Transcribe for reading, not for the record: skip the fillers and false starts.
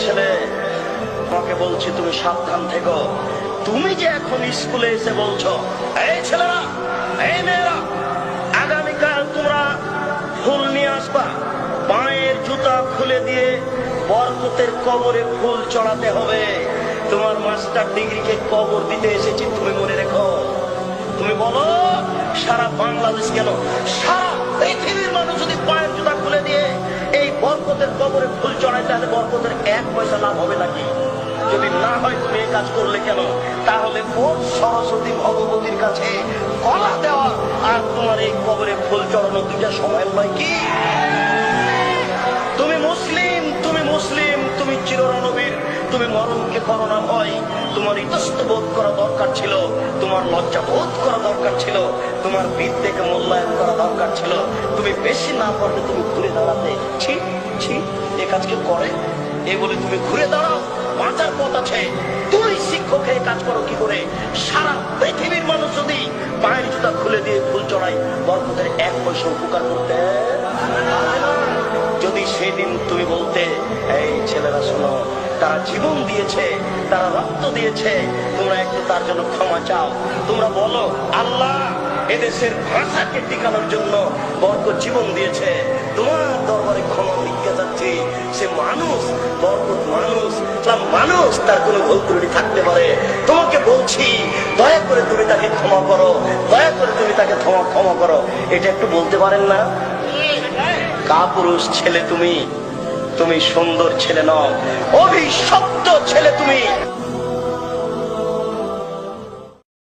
ছেলে, তোমাকে বলছি তুমি সাবধান থেকো। তুমি যে এখন স্কুলে এসে বলছো, এই ছেলেরা, এই মেয়েরা, আগামীকাল তোমরা ফুল নিয়ে আসবা, পায়ের জুতা খুলে দিয়ে বরকতের কবরে ফুল চড়াতে হবে। তোমার মাস্টার ডিগ্রিকে কবর দিতে এসেছি, তুমি মনে রেখো। তুমি বলো সারা বাংলাদেশ কেন, সারা পৃথিবীর মানুষ যদি পায়ের জুতা খুলে দিয়ে এই বরকতের কবরে ফুল চড়ায়, তাহলে বরকতের 1 পয়সা লাভ হবে নাকি? যদি না হয় তুমি এই কাজ করলে কেন? তাহলে কোন সরস্বতী ভগবতীর কাছে গলা দেওয়া আর তোমার এই কবরে ফুল চড়ানো দুইটা সময় নয় কি? তুমি মুসলিম, তুমি মুসলিম, তুমি চিরনবীর, তুমি মরণকে করো না ভয়। তোমার ইতস্ত বোধ করা দরকার ছিল, তোমার লজ্জা বোধ করা দরকার ছিল, তোমার বিদ্যেকে মূল্যায়ন করা দরকার ছিল। তুমি বেশি না পারলে তুমি ঘুরে দাঁড়াতে, ছি ছি, এ কাজ কেউ করে? এ বলে তুমি ঘুরে দাঁড়াও, বাঁচার পথ আছে। তুই শিক্ষক হয়ে কাজ করো কি করে? সারা পৃথিবীর মানুষ যদি পায়ের জুতা খুলে দিয়ে ফুল চড়াই, বরকতের 1 পয়সা উপকার করতে। যদি সেদিন তুমি বলতে, এই ছেলেরা শোনো, তারা জীবন দিয়েছে, তারা রক্ত দিয়েছে, তোমরা একটু তার জন্য ক্ষমা চাও। তোমরা বলো, আল্লাহ এদেশের ভাষাকে টিকানোর জন্য বরকত জীবন দিয়েছে, তোমার দরবারে ক্ষমা ভিক্ষা যাচ্ছে। সে মানুষ, বরকত মানুষ, মানুষ, তার কোনো ভুল ত্রুটি থাকতে পারে। তোমাকে বলছি, দয়া করে তুমি তাকে ক্ষমা করো, দয়া করে তুমি তাকে ক্ষমা করো। এটা একটু বলতে পারেন না? কাপুরুষ ছেলে তুমি, তুমি সুন্দর ছেলে নও, অভিশপ্ত ছেলে তুমি।